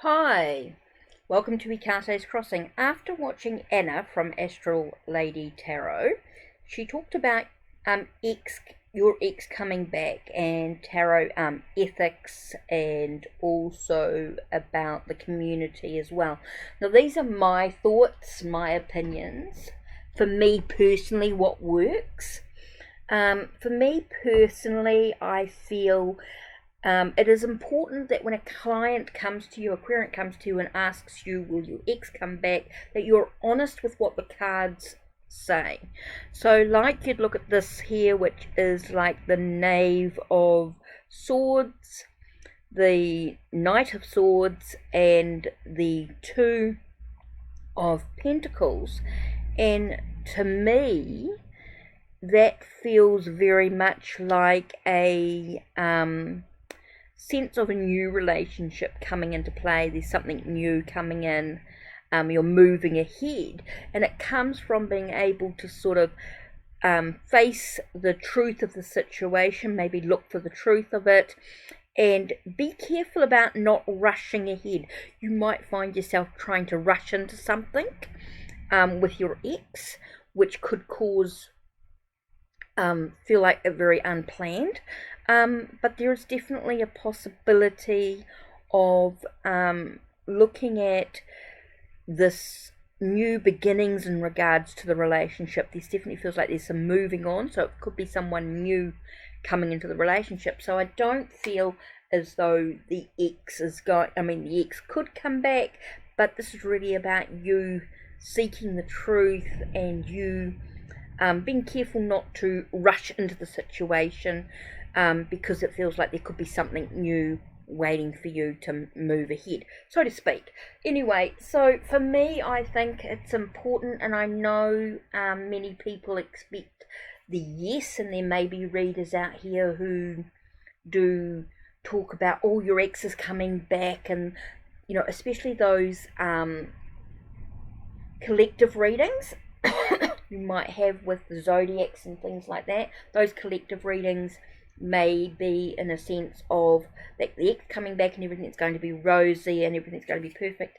Hi, welcome to HeKate's Crossing. After watching Anna from Astral Lady Tarot, she talked about your ex coming back and tarot ethics, and also about the community as well. Now these are my thoughts, my opinions. For me personally, what works. For me personally, I feel it is important that when a client comes to you, a querent comes to you and asks you, will your ex come back, that you're honest with what the cards say. So like you'd look at this here, which is like the Knave of Swords, the Knight of Swords, and the Two of Pentacles. And to me, that feels very much like a sense of a new relationship coming into play. There's something new coming in. You're moving ahead, and it comes from being able to sort of face the truth of the situation, maybe look for the truth of it, and be careful about not rushing ahead. You might find yourself trying to rush into something with your ex, which could cause feel like a very unplanned. But there's definitely a possibility of looking at this new beginnings in regards to the relationship. This definitely feels like there's some moving on, so it could be someone new coming into the relationship. So I don't feel as though the ex the ex could come back, but this is really about you seeking the truth and you being careful not to rush into the situation, because it feels like there could be something new waiting for you to move ahead, so to speak. Anyway, so for me, I think it's important, and I know many people expect the yes, and there may be readers out here who do talk about all your exes coming back, and especially those collective readings you might have with the zodiacs and things like that. Those collective readings may be in a sense of that the ex coming back and everything's going to be rosy and everything's going to be perfect.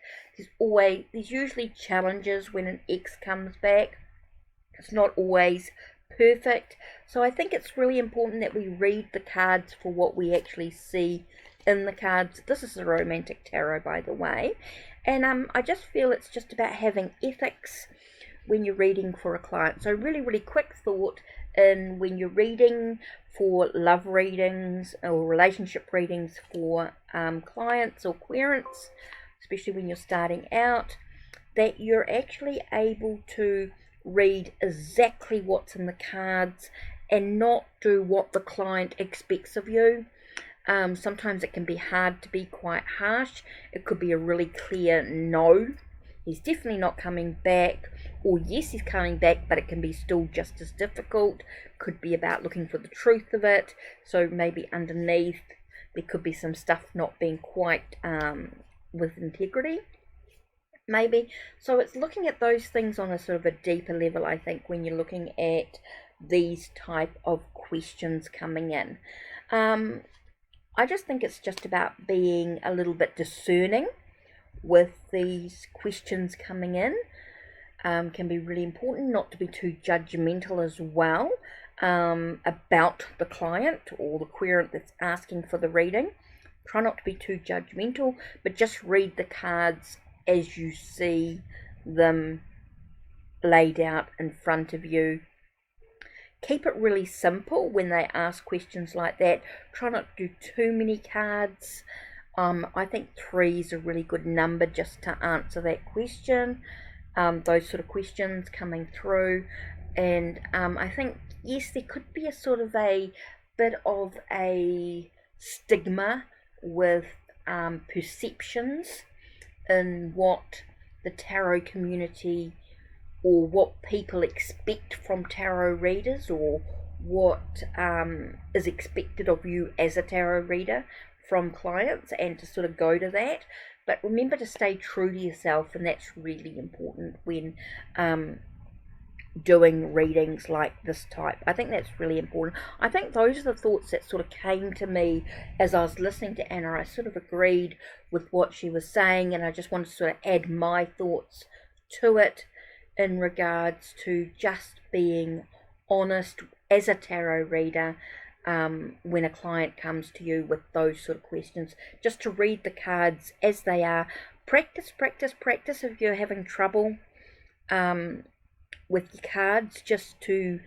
There's usually challenges when an ex comes back. It's not always perfect. So I think it's really important that we read the cards for what we actually see in the cards. This is a romantic tarot, by the way, and I just feel it's just about having ethics when you're reading for a client. So really quick thought, in when you're reading for love readings or relationship readings for clients or querents, especially when you're starting out, that you're actually able to read exactly what's in the cards and not do what the client expects of you. Sometimes it can be hard to be quite harsh. It could be a really clear no, he's definitely not coming back, or yes, he's coming back, but it can be still just as difficult. Could be about looking for the truth of it. So maybe underneath there could be some stuff not being quite with integrity, maybe. So it's looking at those things on a sort of a deeper level, I think, when you're looking at these type of questions coming in. I just think it's just about being a little bit discerning with these questions coming in. Can be really important not to be too judgmental as well about the client or the querent that's asking for the reading. Try not to be too judgmental, but just read the cards as you see them laid out in front of you. Keep it really simple when they ask questions like that. Try not to do too many cards. I think 3 is a really good number just to answer that question. Those sort of questions coming through, and I think yes, there could be a sort of a bit of a stigma with perceptions in what the tarot community or what people expect from tarot readers, or what is expected of you as a tarot reader from clients, and to sort of go to that. But remember to stay true to yourself, and that's really important when doing readings like this type. I think that's really important. I think those are the thoughts that sort of came to me as I was listening to Anna. I sort of agreed with what she was saying, and I just wanted to sort of add my thoughts to it in regards to just being honest as a tarot reader when a client comes to you with those sort of questions, just to read the cards as they are. Practice if you're having trouble with your cards, just to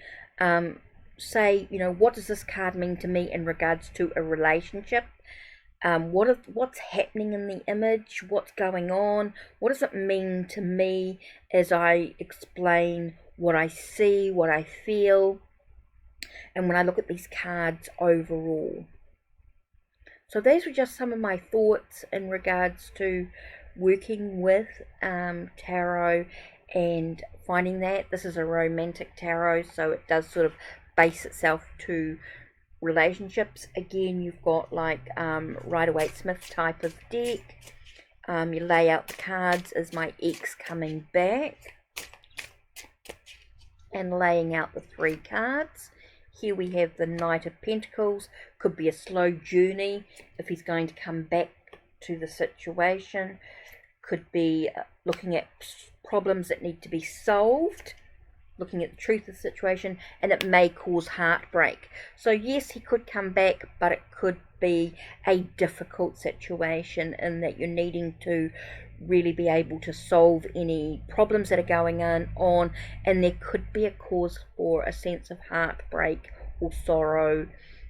say, you know, what does this card mean to me in regards to a relationship? What's happening in the image? What's going on? What does it mean to me as I explain what I see, what I feel, and when I look at these cards overall? So these were just some of my thoughts in regards to working with tarot and finding that this is a romantic tarot, so it does sort of base itself to relationships. Again, you've got like Rider-Waite-Smith type of deck. You lay out the cards as my ex coming back and laying out the 3 cards. Here we have the Knight of Pentacles. Could be a slow journey if he's going to come back to the situation. Could be looking at problems that need to be solved, looking at the truth of the situation, and it may cause heartbreak. So yes, he could come back, but it could be a difficult situation in that you're needing to really be able to solve any problems that are going on, and there could be a cause for a sense of heartbreak or sorrow,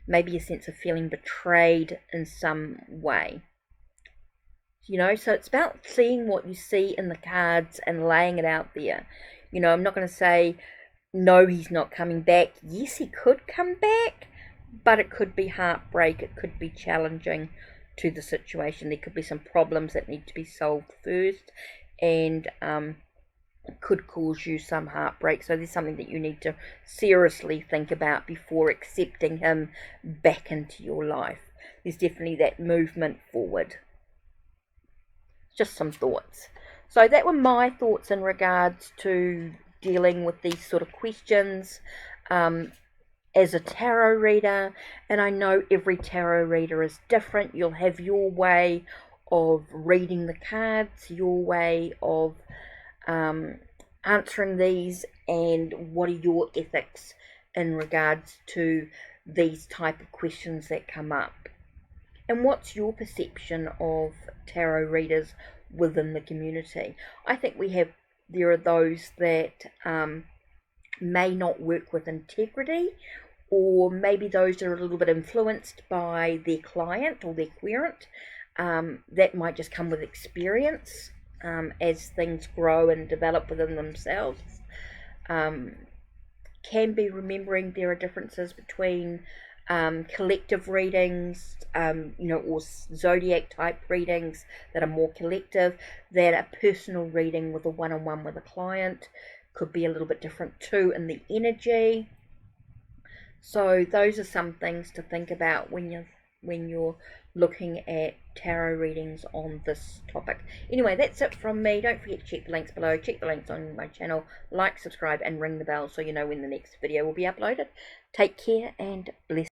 maybe a sense of feeling betrayed in some way. You know, so it's about seeing what you see in the cards and laying it out there. You know, I'm not going to say, no, he's not coming back. Yes, he could come back, but it could be heartbreak. It could be challenging to the situation. There could be some problems that need to be solved first, and it could cause you some heartbreak. So there's something that you need to seriously think about before accepting him back into your life. There's definitely that movement forward. Just some thoughts. So that were my thoughts in regards to dealing with these sort of questions as a tarot reader. And I know every tarot reader is different. You'll have your way of reading the cards, your way of answering these, and what are your ethics in regards to these type of questions that come up. And what's your perception of tarot readers within the community? I think there are those that may not work with integrity, or maybe those that are a little bit influenced by their client or their querent. That might just come with experience as things grow and develop within themselves. Can be remembering there are differences between collective readings, or zodiac type readings that are more collective, that a personal reading with a one-on-one with a client could be a little bit different too in the energy. So those are some things to think about when you're looking at tarot readings on this topic. Anyway, that's it from me. Don't forget to check the links below, check the links on my channel, like, subscribe, and ring the bell so you know when the next video will be uploaded. Take care and bless.